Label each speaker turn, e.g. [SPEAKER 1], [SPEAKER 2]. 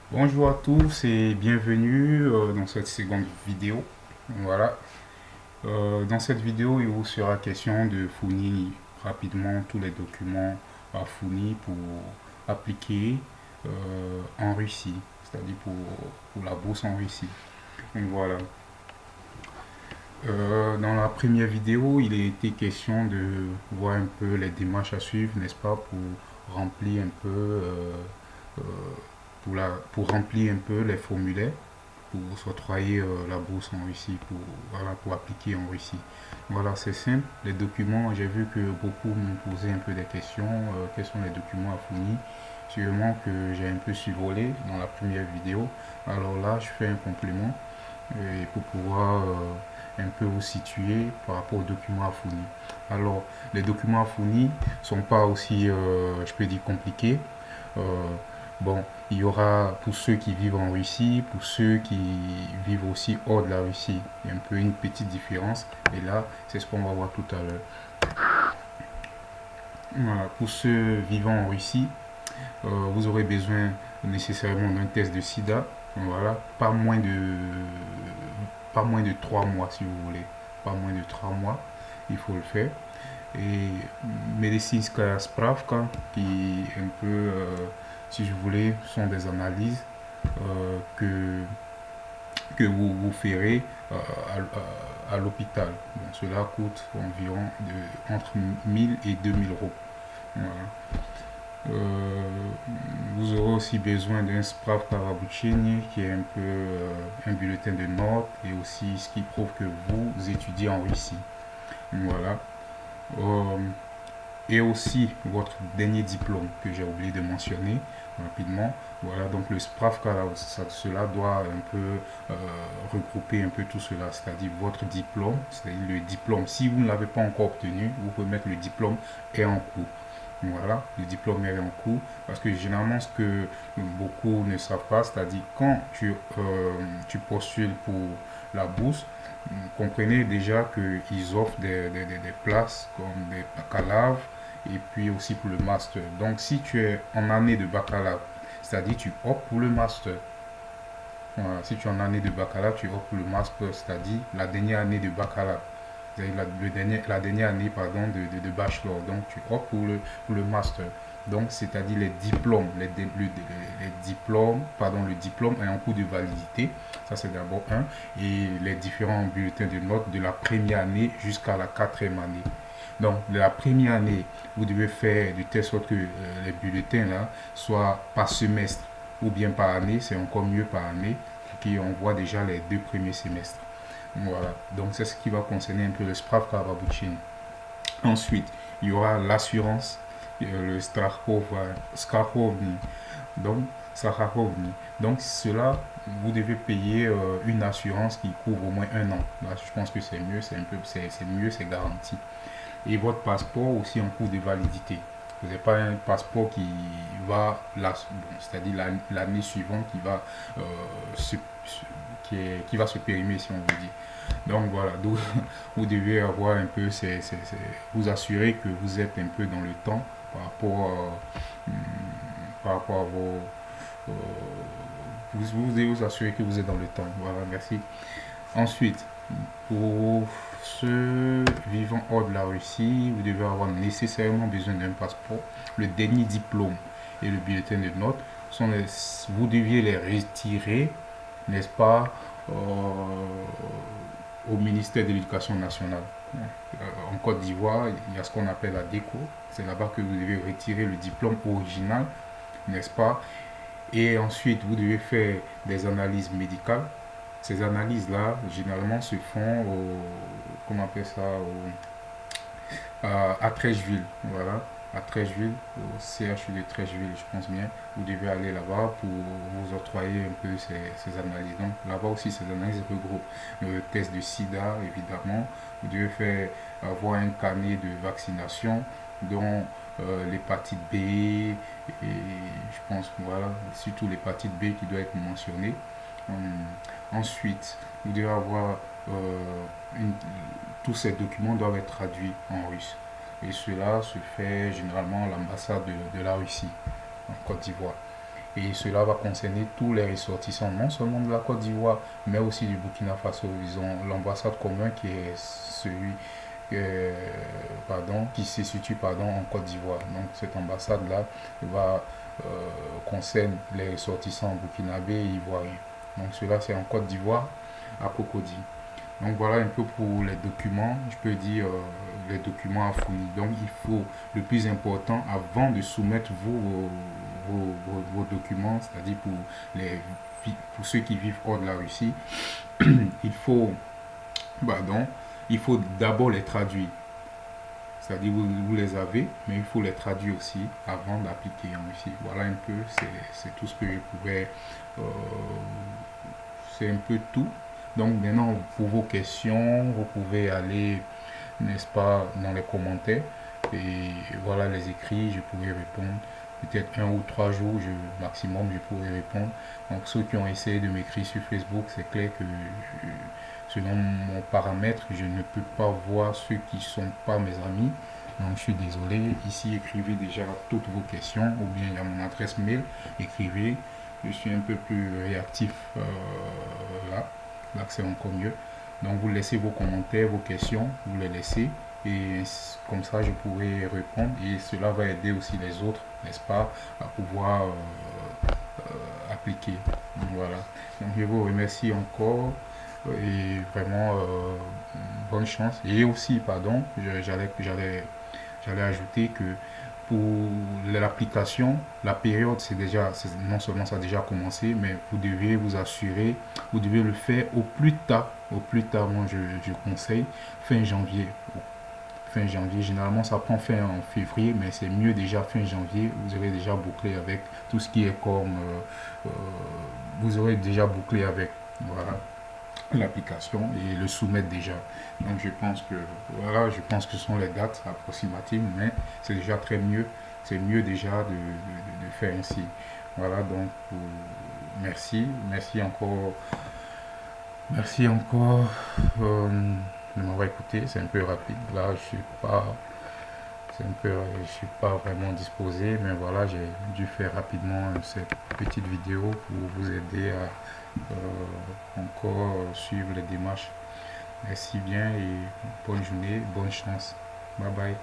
[SPEAKER 1] Bonjour à tous et bienvenue dans cette seconde vidéo. Voilà. Dans cette vidéo, il vous sera question de fournir rapidement tous les documents à fournir pour appliquer en Russie, c'est-à-dire pour la bourse en Russie. Donc voilà. Dans la première vidéo, il a été question de voir un peu les démarches à suivre, n'est-ce pas, pour remplir un peu, euh, pour remplir un peu les formulaires pour s'octroyer la bourse en Russie, voilà, pour appliquer en Russie. Voilà, c'est simple. Les documents, j'ai vu que beaucoup m'ont posé un peu des questions. Quels sont les documents à fournir? Sûrement que j'ai un peu survolé dans la première vidéo. Alors là, je fais un complément pour pouvoir un peu vous situer par rapport aux documents à fournir. Alors, les documents à fournir ne sont pas aussi, je peux dire, compliqués. Euh, bon, il y aura pour ceux qui vivent en Russie, pour ceux qui vivent aussi hors de la Russie. Il y a un peu une petite différence. Et là, c'est ce qu'on va voir tout à l'heure. Voilà. Pour ceux vivant en Russie, vous aurez besoin nécessairement d'un test de sida. Voilà, pas moins de 3 mois si vous voulez. Pas moins de 3 mois, il faut le faire. Et Медицинская справка, qui un peu, si je voulais, sont des analyses que vous ferez à l'hôpital. Bon, cela coûte environ entre 1000 et 2000 euros. Voilà. Vous aurez aussi besoin d'un spravka Rabuchini, qui est un peu un bulletin de notes et aussi ce qui prouve que vous étudiez en Russie. Voilà. Euh, et aussi votre dernier diplôme que j'ai oublié de mentionner rapidement. Voilà, donc le Spravka, cela doit un peu regrouper un peu tout cela, c'est-à-dire votre diplôme, c'est-à-dire le diplôme. Si vous ne l'avez pas encore obtenu, vous pouvez mettre le diplôme est en cours. Voilà, le diplôme est en cours. Parce que généralement, ce que beaucoup ne savent pas, c'est-à-dire quand tu postules pour la bourse, comprenez déjà qu'ils offrent des places comme des baccalavres et puis aussi pour le master. Donc, si tu es en année de baccalavre, c'est-à-dire tu optes pour le master. Voilà, si tu es en année de baccalavre, tu optes pour le master, c'est-à-dire la dernière année de baccalavre. La dernière année pardon, de bachelor. Donc, tu optes pour le master. Donc, c'est-à-dire les diplômes, les diplômes, pardon, le diplôme est en cours de validité. Ça, c'est d'abord un. Et les différents bulletins de notes de la première année jusqu'à la quatrième année. Donc, de la première année, vous devez faire de telle sorte que les bulletins là soient par semestre ou bien par année, c'est encore mieux par année, qui envoie déjà les 2 premiers semestres. Voilà, donc c'est ce qui va concerner un peu le Spravka Babuchin. Ensuite, il y aura l'assurance, le Strahovni. Donc, Strahovni. Donc, cela, vous devez payer une assurance qui couvre au moins un an. Là, je pense que c'est mieux, c'est mieux, c'est garanti. Et votre passeport aussi en cours de validité. Vous n'avez pas un passeport qui va, c'est-à-dire l'année suivante, qui va, se, qui va se périmer, si on veut dire. Donc voilà, donc, vous devez avoir un peu, vous assurer que vous êtes un peu dans le temps par rapport, par rapport à vos... euh, vous devez vous assurer que vous êtes dans le temps. Voilà, merci. Ensuite, pour ceux vivant hors de la Russie, vous devez avoir nécessairement besoin d'un passeport, le dernier diplôme et le bulletin de notes. Vous deviez les retirer, n'est-ce pas, au ministère de l'Éducation nationale. En Côte d'Ivoire, il y a ce qu'on appelle la déco. C'est là-bas que vous devez retirer le diplôme original, n'est-ce pas? Et ensuite, vous devez faire des analyses médicales. Ces analyses-là, généralement, se font comment on appelle ça, à Trècheville. Voilà, à Trècheville, au CHU de Trècheville, je pense bien. Vous devez aller là-bas pour vous octroyer un peu ces analyses. Donc, là-bas aussi, ces analyses regroupent le test de sida, évidemment. Vous devez faire avoir un carnet de vaccination, dont l'hépatite B, et je pense que voilà, surtout l'hépatite B qui doit être mentionnée. Ensuite, vous devez avoir une, tous ces documents doivent être traduits en russe. Et cela se fait généralement à l'ambassade de la Russie en Côte d'Ivoire. et cela va concerner tous les ressortissants, non seulement de la Côte d'Ivoire, mais aussi du Burkina Faso. Ils ont l'ambassade commune qui est celui qui se situe en Côte d'Ivoire. Donc cette ambassade-là va concerne les ressortissants burkinabés et ivoiriens. Donc cela c'est en Côte d'Ivoire, à Cocody. Donc voilà un peu pour les documents, je peux dire les documents à fournir. Donc il faut, le plus important, avant de soumettre vos documents, c'est-à-dire pour ceux qui vivent hors de la Russie, il faut, il faut d'abord les traduire. C'est-à-dire vous les avez, mais il faut les traduire aussi avant d'appliquer en Russie. Voilà un peu, c'est tout ce que je pouvais... c'est un peu tout. Donc maintenant, pour vos questions, vous pouvez aller, n'est-ce pas, dans les commentaires. Et voilà les écrits, je pourrai répondre. Peut-être 1 ou 3 jours maximum, je pourrai répondre. Donc ceux qui ont essayé de m'écrire sur Facebook, c'est clair que selon mon paramètre, je ne peux pas voir ceux qui ne sont pas mes amis. Donc je suis désolé. Ici, écrivez déjà toutes vos questions, ou bien il y a mon adresse mail, écrivez. Je suis un peu plus réactif là. Là, c'est encore mieux. Donc vous laissez vos commentaires, vos questions, vous les laissez. Et comme ça, je pourrai répondre. Et cela va aider aussi les autres, n'est-ce pas, à pouvoir appliquer. Donc, voilà. Donc je vous remercie encore. Et vraiment, bonne chance. Et aussi, pardon, j'allais ajouter que pour l'application, la période, non seulement ça a déjà commencé, mais vous devez vous assurer, vous devez le faire au plus tard, moi je conseille, fin janvier. Fin janvier, généralement ça prend fin en février, mais c'est mieux déjà fin janvier, vous aurez déjà bouclé avec tout ce qui est comme, vous aurez déjà bouclé avec, voilà, l'application et le soumettre déjà. Donc je pense que ce sont les dates approximatives, mais c'est déjà très mieux. C'est mieux déjà de faire ainsi. Voilà, donc merci encore de m'avoir écouté. C'est un peu rapide. Là, je suis pas vraiment disposé, mais voilà, j'ai dû faire rapidement cette petite vidéo pour vous aider à encore suivre les démarches. Merci bien et bonne journée, bonne chance. Bye bye.